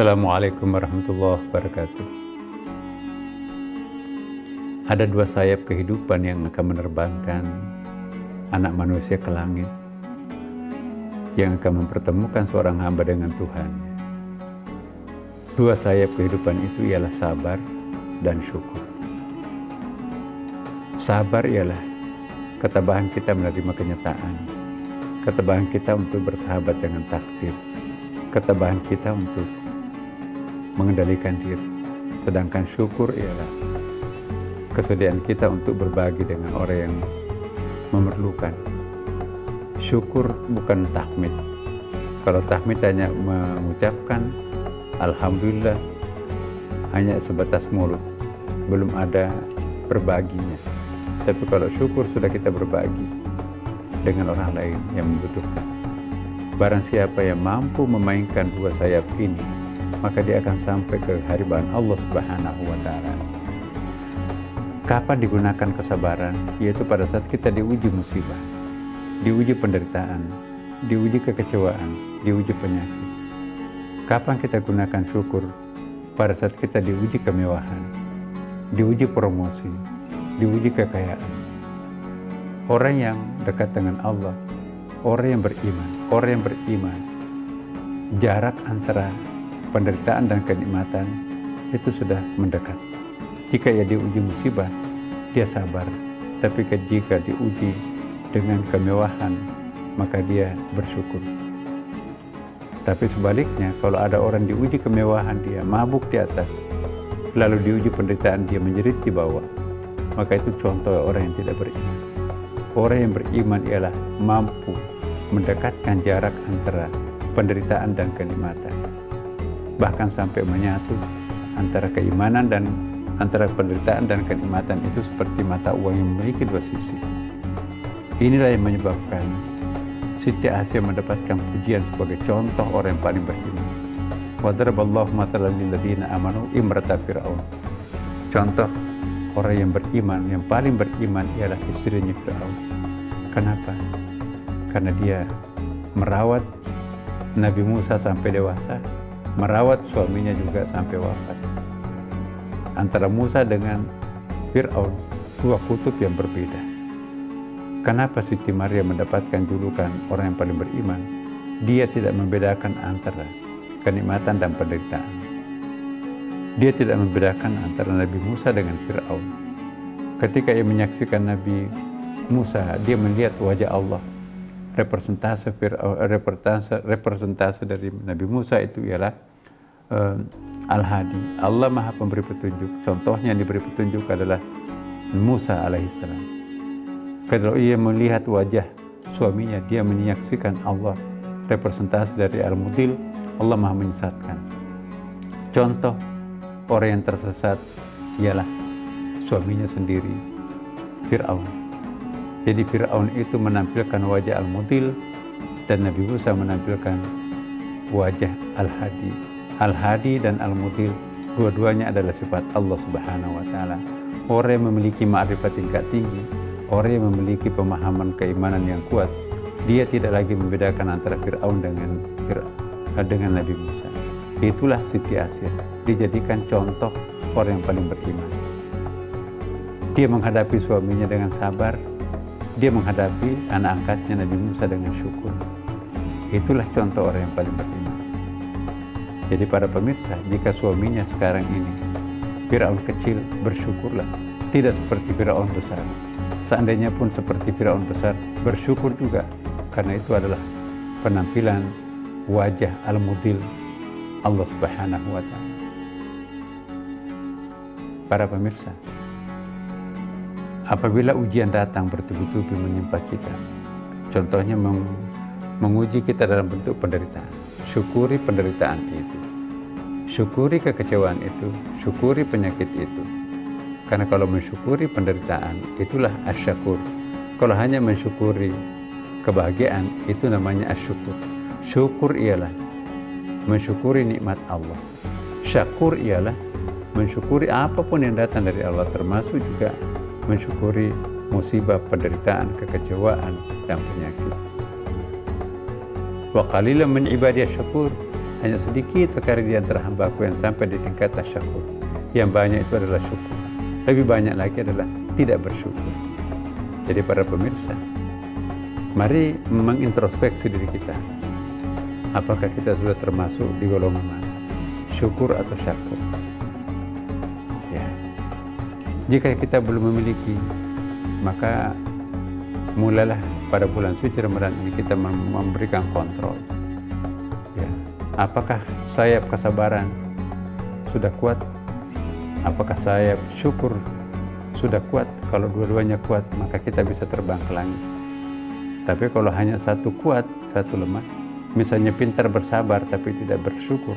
Assalamualaikum warahmatullahi wabarakatuh. Ada dua sayap kehidupan yang akan menerbangkan anak manusia ke langit, yang akan mempertemukan seorang hamba dengan Tuhan. Dua sayap kehidupan itu ialah sabar dan syukur. Sabar ialah ketabahan kita menerima kenyataan, ketabahan kita untuk bersahabat dengan takdir, ketabahan kita untuk mengendalikan diri. Sedangkan syukur ialah kesediaan kita untuk berbagi dengan orang yang memerlukan. Syukur bukan tahmid. Kalau tahmid hanya mengucapkan alhamdulillah, hanya sebatas mulut, belum ada berbaginya. Tapi kalau syukur sudah kita berbagi dengan orang lain yang membutuhkan. Barang siapa yang mampu memainkan dua sayap ini, maka dia akan sampai ke keharibaan Allah Subhanahu wa Ta'ala. Kapan digunakan kesabaran? Yaitu pada saat kita diuji musibah, diuji penderitaan, diuji kekecewaan, diuji penyakit. Kapan kita gunakan syukur? Pada saat kita diuji kemewahan, diuji promosi, diuji kekayaan. Orang yang dekat dengan Allah, orang yang beriman, jarak antara penderitaan dan kenikmatan itu sudah mendekat. Jika ia diuji musibah, dia sabar. Tapi jika diuji dengan kemewahan, maka dia bersyukur. Tapi sebaliknya, kalau ada orang diuji kemewahan, dia mabuk di atas, lalu diuji penderitaan, dia menjerit di bawah, maka itu contoh orang yang tidak beriman. Orang yang beriman ialah mampu mendekatkan jarak antara penderitaan dan kenikmatan, bahkan sampai menyatu antara keimanan dan antara penderitaan dan kenikmatan itu seperti mata uang yang memiliki dua sisi. Inilah yang menyebabkan Siti Asiyah mendapatkan pujian sebagai contoh orang yang paling beriman. Wa daraballahu mathalan lil ladzina amanu imrata fir'aun. Contoh orang yang beriman, yang paling beriman ialah istrinya Fir'aun. Kenapa? Karena dia merawat Nabi Musa sampai dewasa, merawat suaminya juga sampai wafat. Antara Musa dengan Fir'aun, dua kutub yang berbeda. Kenapa Siti Maryam mendapatkan julukan orang yang paling beriman? Dia tidak membedakan antara kenikmatan dan penderitaan. Dia tidak membedakan antara Nabi Musa dengan Fir'aun. Ketika ia menyaksikan Nabi Musa, dia melihat wajah Allah. Representase dari Nabi Musa itu ialah Al-Hadi. Allah Maha Pemberi Petunjuk. Contohnya yang diberi petunjuk adalah Musa alaihissalam. Kalau ia melihat wajah suaminya, dia menyaksikan Allah. Representasi dari Al-Mudil, Allah Maha menyesatkan. Contoh orang yang tersesat ialah suaminya sendiri, Fir'aun. Jadi Fir'aun itu menampilkan wajah Al-Mudil dan Nabi Musa menampilkan wajah Al-Hadi. Al-Hadi dan Al-Mudil dua-duanya adalah sifat Allah Subhanahu wa Ta'ala. Orang yang memiliki ma'rifat tingkat tinggi, orang yang memiliki pemahaman keimanan yang kuat, dia tidak lagi membedakan antara Fir'aun dengan Nabi Musa. Itulah Siti Asiyah, dijadikan contoh orang yang paling beriman. Dia menghadapi suaminya dengan sabar, dia menghadapi anak angkatnya Nabi Musa dengan syukur. Itulah contoh orang yang paling beriman. Jadi para pemirsa, jika suaminya sekarang ini Fir'aun kecil, bersyukurlah. Tidak seperti Fir'aun besar. Seandainya pun seperti Fir'aun besar, bersyukur juga. Karena itu adalah penampilan wajah Al-Mudil Allah Subhanahu wa Ta'ala. Para pemirsa, apabila ujian datang bertubi-tubi menimpa kita, contohnya menguji kita dalam bentuk penderitaan, syukuri penderitaan itu, syukuri kekecewaan itu, syukuri penyakit itu. Karena kalau mensyukuri penderitaan, itulah asyakur. Kalau hanya mensyukuri kebahagiaan, itu namanya asyukur. Syukur ialah mensyukuri nikmat Allah. Syakur ialah mensyukuri apapun yang datang dari Allah, termasuk juga mensyukuri musibah, penderitaan, kekecewaan, dan penyakit. Wa qalilan min ibadiyas syakur. hanya sedikit sekali di antara hamba-Ku yang sampai di tingkat tasyakur. Yang banyak itu adalah syukur. Lebih banyak lagi adalah tidak bersyukur. Jadi para pemirsa, mari mengintrospeksi diri kita. Apakah kita sudah termasuk di golongan mana? Syukur atau syakur? Ya. Jika kita belum memiliki, maka mulailah pada bulan suci Ramadan ini kita memberikan kontrol. Ya. Apakah sayap kesabaran sudah kuat? Apakah sayap syukur sudah kuat? Kalau dua-duanya kuat, maka kita bisa terbang ke langit. Tapi kalau hanya satu kuat, satu lemah, misalnya pintar bersabar tapi tidak bersyukur,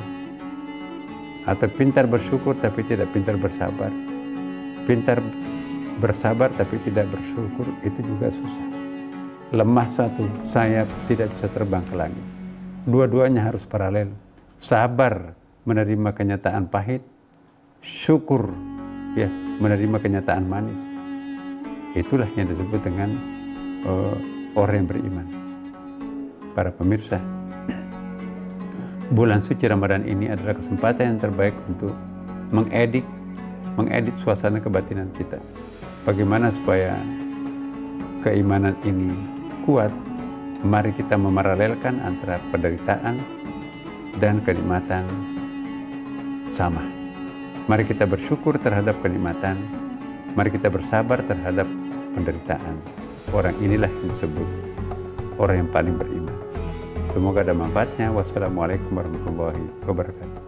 atau pintar bersyukur tapi tidak pintar bersabar, pintar bersabar tapi tidak bersyukur, itu juga susah. Lemah satu sayap tidak bisa terbang ke langit. Dua-duanya harus paralel. Sabar menerima kenyataan pahit, syukur ya menerima kenyataan manis. Itulah yang disebut dengan orang yang beriman. Para pemirsa, bulan suci Ramadan ini adalah kesempatan yang terbaik untuk mengedit suasana kebatinan kita. Bagaimana supaya keimanan ini kuat? Mari kita memaralelkan antara penderitaan dan kenikmatan sama. Mari kita bersyukur terhadap kenikmatan. Mari kita bersabar terhadap penderitaan. Orang inilah yang disebut orang yang paling beriman. Semoga ada manfaatnya. Wassalamualaikum warahmatullahi wabarakatuh.